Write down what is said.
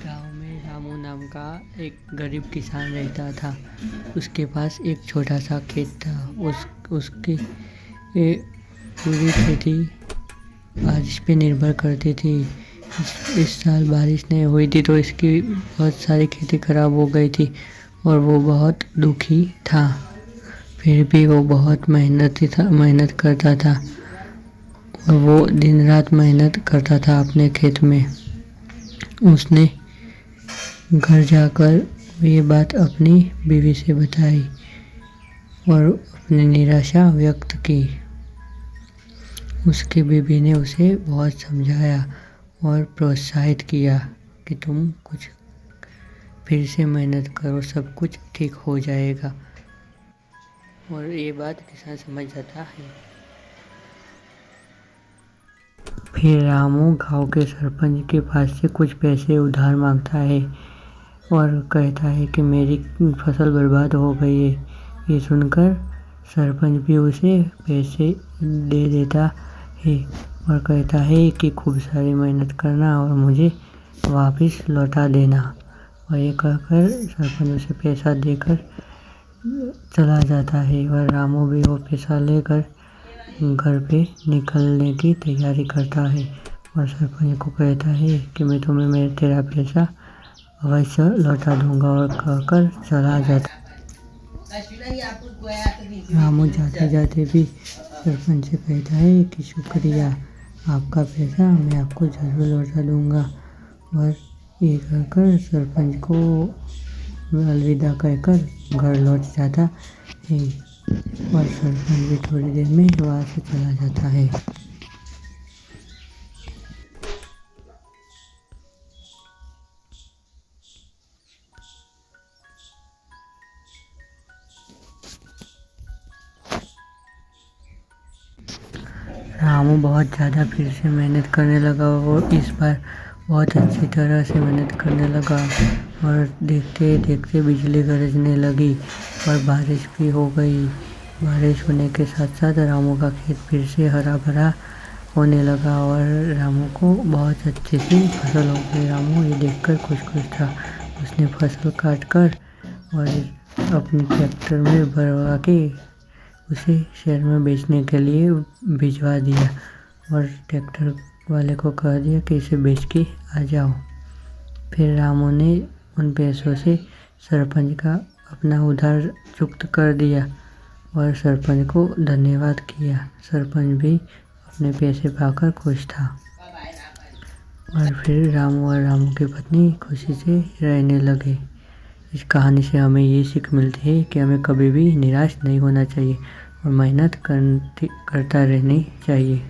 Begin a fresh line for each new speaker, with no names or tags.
गांव में रामू नाम का एक गरीब किसान रहता था। उसके पास एक छोटा सा खेत था। उसकी पूरी खेती बारिश पे निर्भर करती थी। इस साल बारिश नहीं हुई थी तो इसकी बहुत सारी खेती खराब हो गई थी और वो बहुत दुखी था। फिर भी वो बहुत मेहनत करता था और वो दिन रात मेहनत करता था अपने खेत में। उसने घर जाकर ये बात अपनी बीवी से बताई और अपनी निराशा व्यक्त की। उसकी बीवी ने उसे बहुत समझाया और प्रोत्साहित किया कि तुम कुछ फिर से मेहनत करो, सब कुछ ठीक हो जाएगा। और ये बात किसान समझ जाता है। फिर रामू गांव के सरपंच के पास से कुछ पैसे उधार मांगता है और कहता है कि मेरी फसल बर्बाद हो गई है। ये सुनकर सरपंच भी उसे पैसे दे देता है और कहता है कि खूब सारी मेहनत करना और मुझे वापस लौटा देना। और ये कहकर सरपंच उसे पैसा देकर चला जाता है और रामू भी वो पैसा लेकर घर पे निकलने की तैयारी करता है और सरपंच को कहता है कि मैं तुम्हें तेरा पैसा अवश्य लौटा दूंगा और कहकर चला जाता। रामू जाते जाते भी सरपंच से कहता है कि शुक्रिया, आपका पैसा मैं आपको जरूर लौटा दूंगा। और ये कहकर सरपंच को अलविदा कहकर घर लौट जाता है और सरपंच भी थोड़ी देर में वहाँ से चला जाता है। रामू बहुत ज़्यादा फिर से मेहनत करने लगा और इस बार बहुत अच्छी तरह से मेहनत करने लगा और देखते देखते बिजली गरजने लगी और बारिश भी हो गई। बारिश होने के साथ साथ रामू का खेत फिर से हरा भरा होने लगा और रामू को बहुत अच्छी सी फसल हो गई। रामू ये देखकर खुश था। उसने फसल काट कर और अपने ट्रैक्टर में भरवा के उसे शहर में बेचने के लिए भिजवा दिया और ट्रैक्टर वाले को कह दिया कि इसे बेच के आ जाओ। फिर रामू ने उन पैसों से सरपंच का अपना उधार चुकता कर दिया और सरपंच को धन्यवाद किया। सरपंच भी अपने पैसे पाकर खुश था और फिर रामू और रामू की पत्नी खुशी से रहने लगे। इस कहानी से हमें ये सीख मिलती है कि हमें कभी भी निराश नहीं होना चाहिए और मेहनत करता रहनी चाहिए।